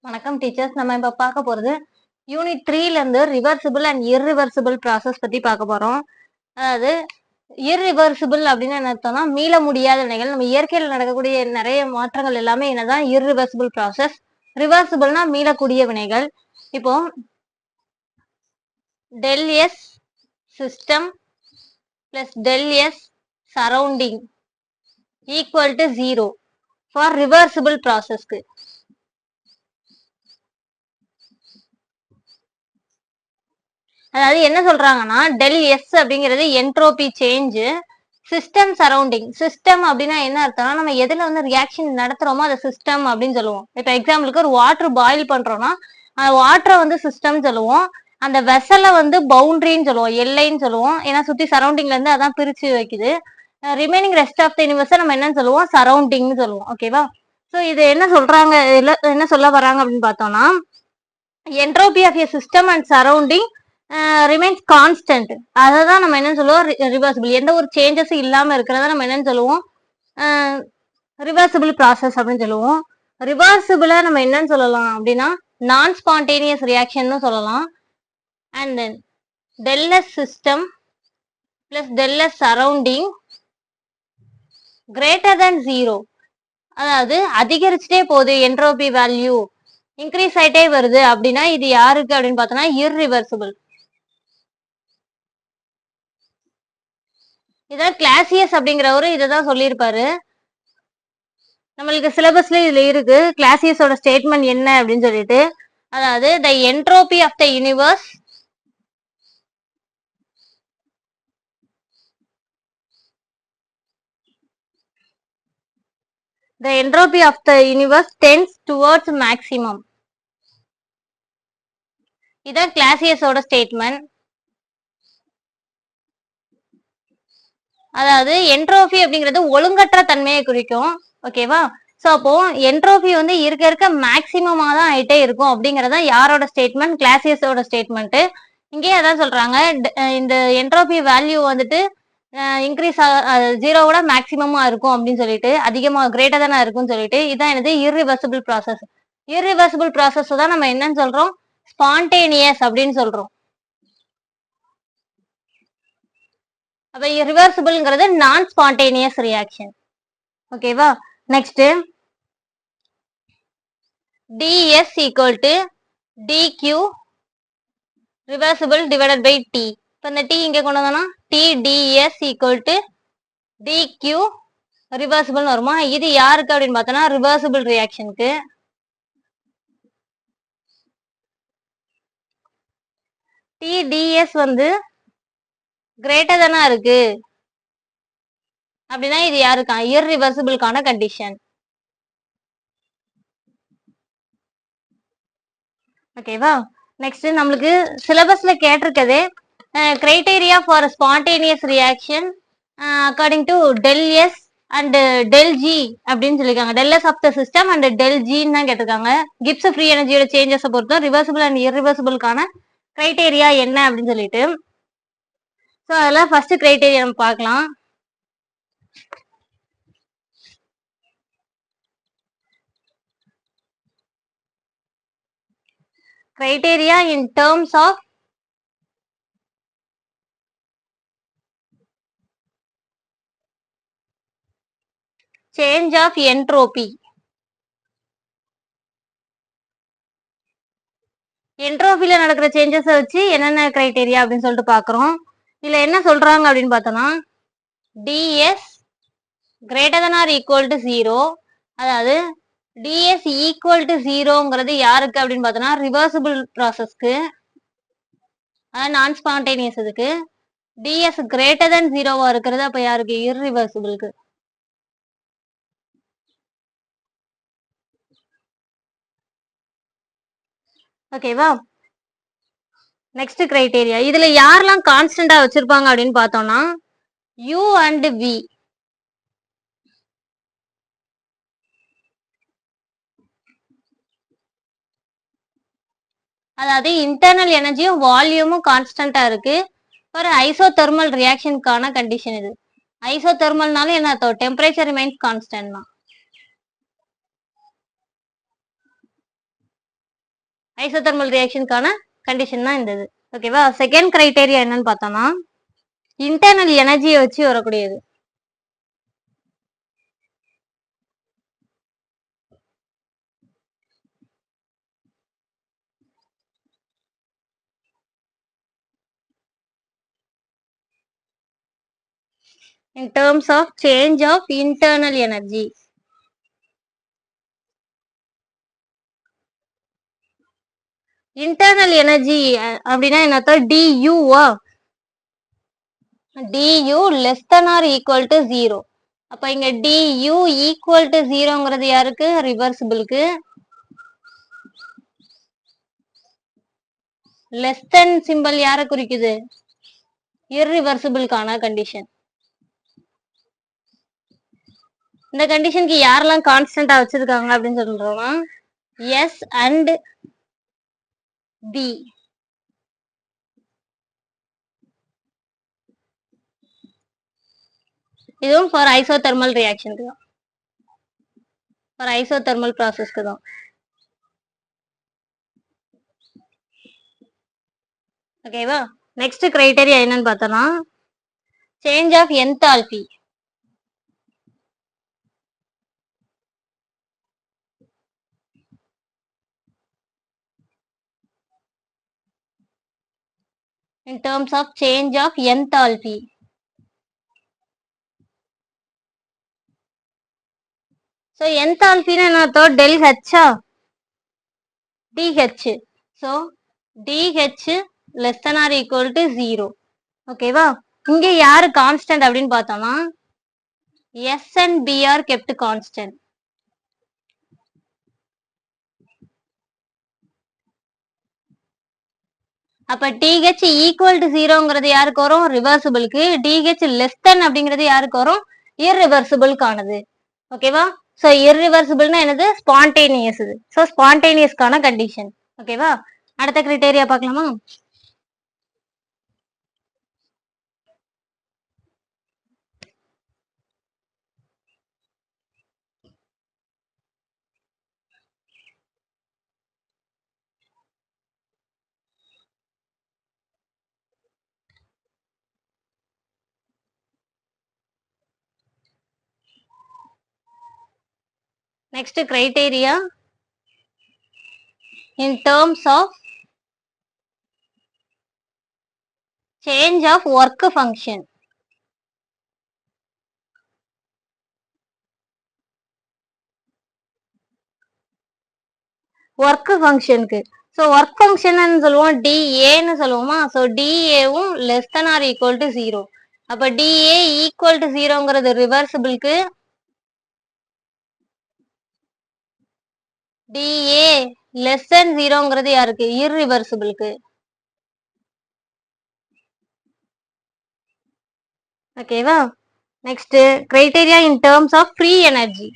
வணக்கம் டீச்சர்ஸ். நம்ம இப்ப பார்க்க போறது யூனிட் 3ல இருந்து ரிவர்சிபிள் அண்ட் இர்ரிவர்சிபிள் ப்ராசஸ் பத்தி பார்க்க போறோம். அதாவது இர்ரிவர்சிபிள் அப்படின்னு என்ன அர்த்தம்னா மீள முடியாத வினைகள். நம்ம இயற்கையில் நடக்கக்கூடிய நிறைய மாற்றங்கள் எல்லாமே என்னதான் இர்ரிவர்சிபிள் ப்ராசஸ். ரிவர்சிபிள்னா மீளக்கூடிய வினைகள். இப்போ del S system plus del S surrounding equal to 0 for reversible ப்ராசஸ்க்கு. அதாவது என்ன சொல்றாங்கன்னா டெல் எஸ் அப்படிங்கிறது entropy change, system surrounding. System அப்படின்னா என்ன அர்த்தம்னா நம்ம எதுல வந்து ரியாக்ஷன் நடத்துறோமோ அதை சிஸ்டம் அப்படின்னு சொல்லுவோம். இப்ப எக்ஸாம்பிளுக்கு ஒரு வாட்டர் பாயில் பண்றோம்னா அந்த வாட்டரை வந்து சிஸ்டம் சொல்லுவோம். அந்த வெசலை வந்து பவுண்டரின்னு சொல்லுவோம், எல்லைன்னு சொல்லுவோம். ஏன்னா சுத்தி சரௌண்டிங்ல இருந்து அதான் பிரிச்சு வைக்குது. ரிமைனிங் ரெஸ்ட் ஆஃப் த யூனிவர்ஸை நம்ம என்னன்னு சொல்லுவோம், சரௌண்டிங்னு சொல்லுவோம். ஓகேவா? ஸோ இது என்ன சொல்றாங்க, என்ன சொல்ல வராங்க அப்படின்னு பார்த்தோம்னா entropy of a system and surrounding remains constant. அதை தான் நம்ம என்னன்னு சொல்லுவோம், ரிவர்சிபிள். எந்த ஒரு சேஞ்சஸும் இல்லாம இருக்கிறத நம்ம என்னன்னு சொல்லுவோம், ரிவர்சிபிள் ப்ராசஸ் அப்படின்னு சொல்லுவோம். ரிவர்சிபிளை நம்ம என்னன்னு சொல்லலாம் அப்படின்னா நான் ஸ்பான்டேனியஸ் ரியாக்ஷன் சொல்லலாம். And then del S system plus del S surrounding greater than 0. அதாவது அதிகரிச்சுட்டே போகுது, என்ட்ரோபி வேல்யூ இன்க்ரீஸ் ஆயிட்டே வருது அப்படின்னா இது யாருக்கு அப்படின்னு பார்த்தோம்னா இர்ரிவர்சிபிள். இதான் கிளாசியஸ் அப்படிங்கிறவரு இதைதான் சொல்லியிருப்பாரு. நம்மளுக்கு சிலபஸ்ல இதுல இருக்கு கிளாசியஸோட ஸ்டேட்மெண்ட் என்ன அப்படின்னு சொல்லிட்டு. அதாவது the entropy of the universe tends towards maximum. இதான் கிளாசியஸோட ஸ்டேட்மெண்ட். அதாவது என்ட்ரோபி அப்படிங்கிறது ஒழுங்கற்ற தன்மையை குறிக்கும். ஓகேவா? ஸோ அப்போ என்ட்ரோபி வந்து இருக்க இருக்க மேக்சிமமா தான் ஆயிட்டே இருக்கும் அப்படிங்கறத யாரோட ஸ்டேட்மெண்ட், கிளாசியஸோட ஸ்டேட்மெண்ட். இங்கே அதான் சொல்றாங்க, இந்த என்ட்ரோபி வேல்யூ வந்துட்டு இன்க்ரீஸ் 0 மேக்சிமமா இருக்கும் அப்படின்னு சொல்லிட்டு, அதிகமா கிரேட்டர் தானே இருக்கும்னு சொல்லிட்டு. இதான் என்னது இர்ரிவர்சிபிள் ப்ராசஸ். இர்ரிவர்சிபிள் ப்ராசஸ் தான் நம்ம என்னன்னு சொல்றோம், ஸ்பான்டேனியஸ் அப்படின்னு சொல்றோம். அப்ப ரிவர்சிபிள்ங்கிறது நான் ஸ்பான்டேனியஸ் ரியாக்ஷன். ஓகேவா? Next ds equal to dq reversible divided by t. இப்போ இந்த t இங்க கொண்டு வந்தோம்னா t ds equal to dq reversible வருமா? இது யாருக்கு அப்படின்னு பார்த்தோம்னா ரிவர்சிபிள் ரியாக்ஷனுக்கு. t ds வந்து கிரேட்டர் தானா இருக்கு அப்படின்னா இது யாருக்கா, இர்ரிவர்சிபிள்கான கண்டிஷன். ஓகேவா? நெக்ஸ்ட் நம்மளுக்கு சிலபஸ்ல கேட்டிருக்கதே criteria for spontaneous reaction according to del S and del G அப்படின்னு சொல்லியிருக்காங்க. Del S of the system and del ஜின்னு தான் கேட்டிருக்காங்க. கிப்ஸ் ஃப்ரீ எனர்ஜியோட சேஞ்சஸை பொறுத்தும் ரிவர்சிபிள் அண்ட் இர்ரிவர்சிபிள்கான கிரைட்டீரியா என்ன அப்படின்னு சொல்லிட்டு. ஸோ அதில் ஃபர்ஸ்ட் கிரைட்டீரியா நம்ம பார்க்கலாம். criteria in terms of change of entropy. என்ட்ரோபில நடக்கிற சேஞ்சஸ் வச்சு என்னென்ன கிரைட்டீரியா அப்படின்னு சொல்லிட்டு பாக்குறோம். இதுல என்ன சொல்றாங்க அப்படின்னு பார்த்தோம்னா ds greater than or equal to 0. அதாவது ds ஈக்குவல் டு 0ங்கிறது யாருக்கு அப்படின்னு பார்த்தோம்னா ரிவர்சிபிள் ப்ராசஸ்க்கு, அதாவது நான் ஸ்பான்டேனியஸ். இதுக்கு ds கிரேட்டர் than 0வா இருக்கிறது அப்ப யாருக்கு, இர்ரிவர்சிபிளுக்கு. ஓகேவா? நெக்ஸ்ட் கிரைட்டீரியா, இதுல யாரெல்லாம் கான்ஸ்டன்டா வச்சிருப்பாங்க அப்படின்னு பார்த்தோம்னா u அண்ட் v. அதாவது இன்டர்னல் எனர்ஜியும் வால்யூமும் கான்ஸ்டன்டா இருக்கு. ஒரு ஐசோதெர்மல் ரியாக்ஷனுக்கான கண்டிஷன் இது. ஐசோதெர்மல்னாலும் என்ன அர்த்தம், டெம்பரேச்சர் ரிமைன்ஸ் கான்ஸ்டன்ட் தான். ஐசோதர்மல் ரியாக்ஷனுக்கான கண்டிஷன் தான் இந்த இது. ஓகேவா? செகண்ட் கிரைட்டேரியா என்னன்னு பார்த்தோம்னா இன்டர்னல் எனர்ஜியை வச்சு வரக்கூடியது. In terms of change of internal energy. Internal energy அப்படின்னா என்னத்தோ டியூவா, du less than or equal to 0. அப்ப இங்க du ஈக்குவல் டு 0ங்கிறது யாருக்கு? ரிவர்சிபிளுக்கு. லெஸ் தென் சிம்பிள் யாரை குறிக்குது? இர்ரிவர்சிபிளுக்கான கண்டிஷன். இந்த கண்டிஷனுக்கு யாரெல்லாம் கான்ஸ்டன்டா வச்சிருக்காங்க அப்படின்னு சொல்றோம்னா எஸ் அண்ட் பி. இதுவும் ஃபார் ஐசோதெர்மல் ரியாக்ஷனுக்கு தான், ஃபார் ஐசோதெர்மல் ப்ராசஸ்க்கு தான். ஓகேவா? நெக்ஸ்ட் கிரைட்டேரியா என்னன்னு பார்த்தோம்னா change of enthalpy. In terms of change of enthalpy. So enthalpy na enna tho del h dh. So dh less than or equal to 0. Okay va? இங்க யாரு constant அப்படின்னு பார்த்தோம்னா s and b are kept constant. அப்ப dh equal to 0ங்கிறது யாருக்கு வரும்? ரிவர்சிபிளுக்கு. dh less than அப்படிங்கிறது யாருக்கு வரும்? இர்ரிவர்சிபிளுக்கானது. ஓகேவா? சோ இர்ரிவர்சிபிள்னா என்னது? ஸ்பான்டேனியஸ். இது சோ ஸ்பான்டேனியஸ்க்கான கண்டிஷன். ஓகேவா? அடுத்த கிரைட்டேரியா பார்க்கலாமா? Next criteria in terms of change of work function. Work function க்கு so work function ன்னு சொல்லுவோம் dA ன்னு சொல்லுவோமா? so dAவும் less than or equal to 0. அப்ப dA equal to 0ங்கிறது ரிவர்சிபிளுக்கு. dA less than 0ங்கிறது யாருக்கு? இர்ரிவர்சிபிளுக்கு. ஓகேவா? Next criteria in terms of free energy.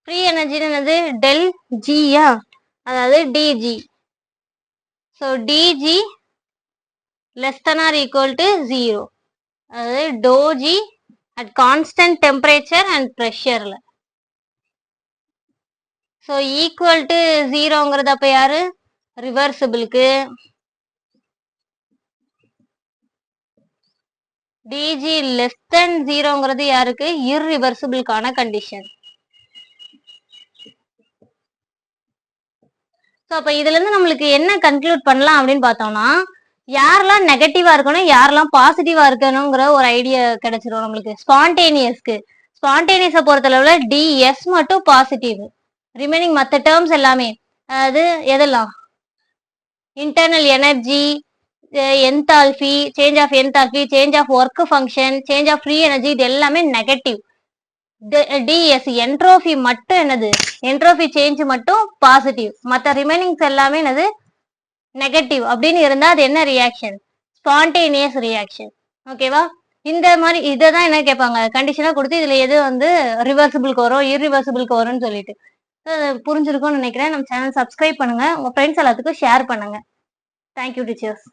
Free energy என்னது? டெல் ஜியா, அதாவது DG. So DG less than or equal to 0, அதாவது டோஜி அட் கான்ஸ்டன்ட் டெம்பரேச்சர் அண்ட் ப்ரெஷர்ல. ஸோ ஈக்குவல் டு 0ங்கிறது அப்ப யாரு? ரிவர்சிபிளுக்கு. டிஜி லெஸ் தென் 0ங்கிறது யாருக்கு? இர்ரிவர்சிபிளுக்கான கண்டிஷன். ஸோ அப்ப இதுல இருந்து நம்மளுக்கு என்ன கன்க்ளூட் பண்ணலாம் அப்படின்னு பார்த்தோம்னா யாரெல்லாம் நெகட்டிவா இருக்கணும், யாரெல்லாம் பாசிட்டிவா இருக்கணுங்கிற ஒரு ஐடியா கிடைச்சிரும் நம்மளுக்கு. ஸ்பான்டேனியஸ்க்கு ஸ்பான்டேனியஸை பொறுத்தளவுல டிஎஸ் மட்டும் பாசிட்டிவ், ரிமைனிங் மற்ற டேர்ம்ஸ் எல்லாமே, அதாவது எதெல்லாம் internal energy, enthalpy, change of enthalpy, change of work function, change of free energy, இது எல்லாமே நெகட்டிவ். டிஎஸ் என்ட்ரோபி மட்டும் என்னது? என்ட்ரோபி சேஞ்ச் மட்டும் பாசிட்டிவ், மற்ற ரிமைனிங்ஸ் எல்லாமே என்னது? நெகட்டிவ் அப்படின்னு இருந்தா அது என்ன ரியாக்ஷன்? Spontaneous reaction. ஓகேவா? இந்த மாதிரி இதை தான் என்ன கேட்பாங்க, கண்டிஷனா கொடுத்து இதுல எது வந்து ரிவர்சிபிளுக்கு வரும், இர்ரிவர்சிபிளுக்கு வரும்னு சொல்லிட்டு. புரிஞ்சிருக்கும்னு நினைக்கிறேன். நம்ம சேனல் சப்ஸ்கிரைப் பண்ணுங்க, உங்க ஃப்ரெண்ட்ஸ் எல்லாத்துக்கும் ஷேர் பண்ணுங்க. Thank you teachers.